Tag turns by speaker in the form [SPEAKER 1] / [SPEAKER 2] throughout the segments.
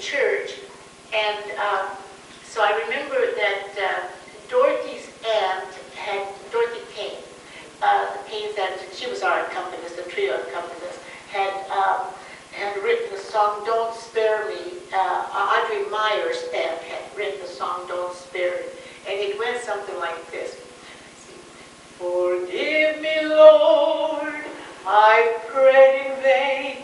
[SPEAKER 1] church, and so I remember that Dorothy Kane, that she was our accompanist, the trio accompanist, had written the song "Don't Spare Me." Audrey Myers had written the song "Don't Spare Me," and it went something like this. Forgive me, Lord, I prayed in vain,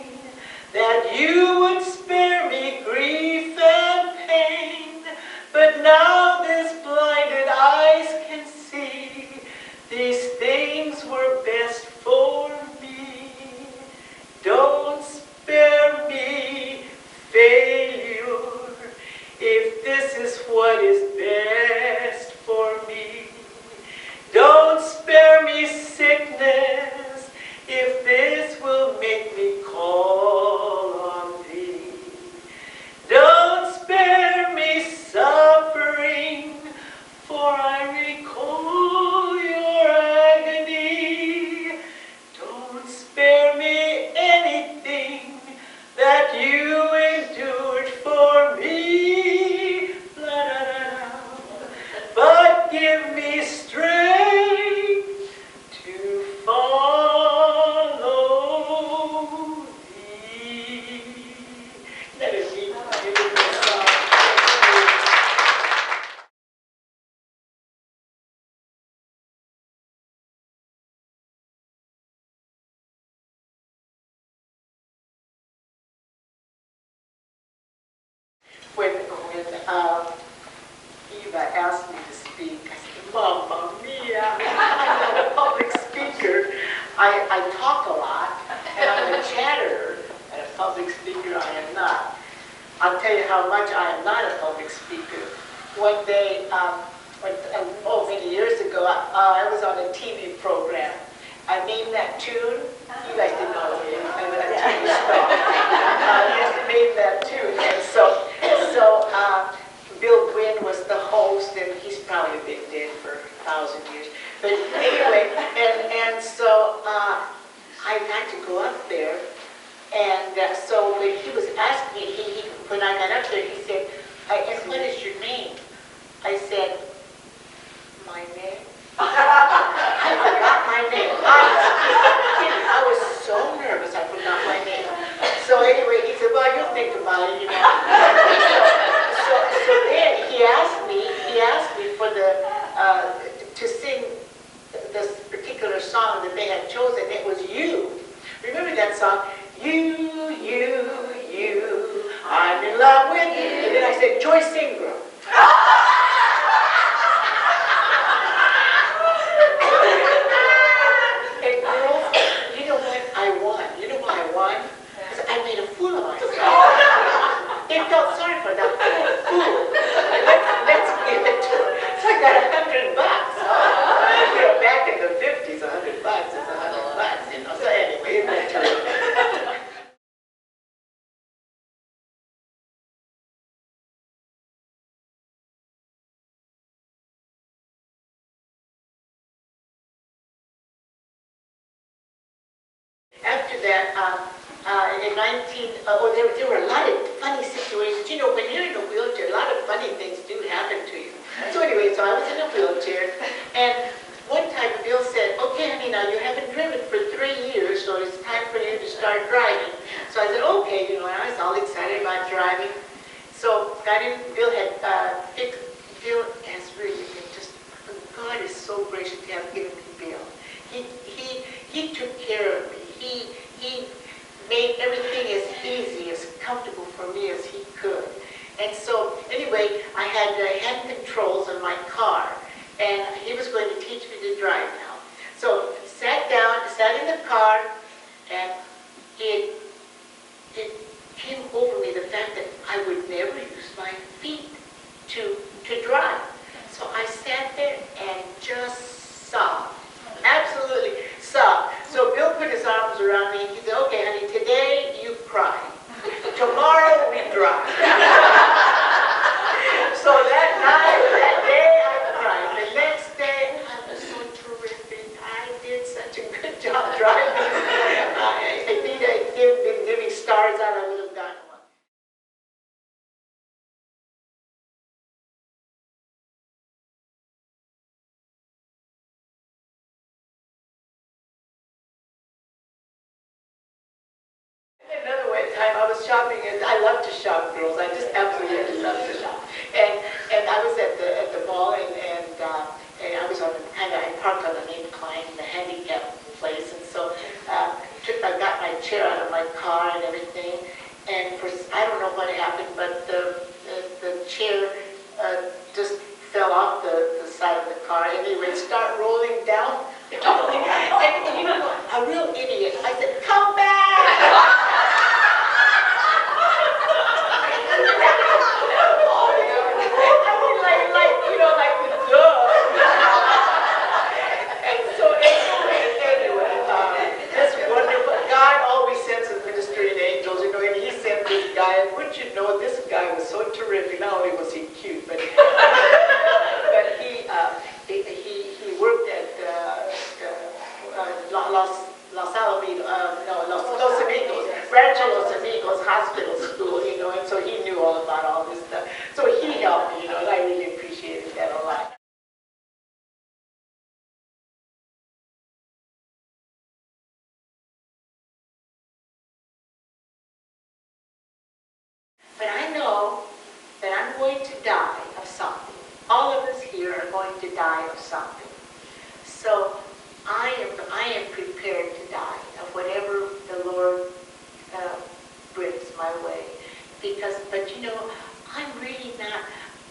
[SPEAKER 1] that you would spare me grief and pain. But now these blinded eyes can see, these things were best for me. Don't spare me, failure, if this is what is best for me. Don't spare me, sickness, if this will make me call on thee. Don't spare me, suffering, for I recall your agony. Don't spare me anything that you endured for me. But give me strength to follow thee. That is me. When Eva asked me to speak, I said, Mamma mia, I'm not a public speaker. I talk a lot, and I'm a chatterer, and a public speaker I am not. I'll tell you how much I am not a public speaker. One day, many years ago, I was on a TV program. I named that tune. You guys didn't know the name of that TV star. I named that tune, and so Bill Gwynn was the host, and he's probably been dead for 1,000 years. But anyway, and so I had to go up there, and so when he was asking me, when I got up there, he said, "And what is your name?" I said, "My name." I forgot my name. I was so nervous I forgot my name. So anyway, he said, "Well, you'll think about it, you know." So then he asked me for to sing this particular song that they had chosen. It was "You." Remember that song? You, I'm in love with you. And then I said, Joyce Ingram. And girls, you know what? I won. You know why I won? Because I made a fool of myself. They felt sorry for that fool. Let's give it to her. So I got $100. You know, back in the 50s, $100 is $100, you know. So anyway, it went to her. After that, there were a lot of funny situations. You know, when you're in a wheelchair, a lot of funny things do happen to you. So anyway, so I was in a wheelchair, and one time Bill said, "Okay, honey, now you haven't driven for 3 years, so it's time for you to start driving." So I said, "Okay," you know, and I was all excited about driving. So got in. Bill has really been just. God is so gracious to have given me Bill. He took care of me. He made everything as easy, as comfortable for me as he could. And so, anyway, I had hand controls on my car, and he was going to teach me to drive now. So, sat in the car, and it came over me the fact that I would never use my feet to drive. So I sat there and just sobbed. Absolutely sobbed. So Bill put his arms around me and he said, "Okay, honey, today you cry. Tomorrow we drive." So that night, that day, I cried. The next day, I was so terrific. I did such a good job driving. I think I'd been giving stars out of was shopping, and I love to shop, girls. I just absolutely love to shop. And I was at the mall, and I was on I parked on an incline in the handicap place, and so I got my chair out of my car and everything, and I don't know what happened, but the chair just fell off the side of the car, and it would start rolling down. And you know, a real idiot. I said, "Come back!" Wouldn't you know, this guy was so terrific. Not only was he cute, but but he worked at Los Amigos, Rancho Los Amigos Hospital School, you know, and so he knew all about all this stuff. So he helped me, you know, and I really appreciated that a lot. But I know that I'm going to die of something. All of us here are going to die of something. So I am prepared to die of whatever the Lord brings my way. But you know, I'm really not,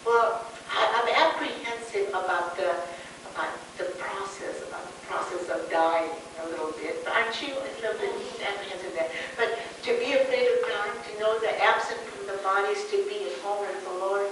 [SPEAKER 1] well, I'm apprehensive about the process of dying a little bit. But aren't you a little bit apprehensive of that? But to be afraid of dying, to know that absent from the body is to be at home with the Lord,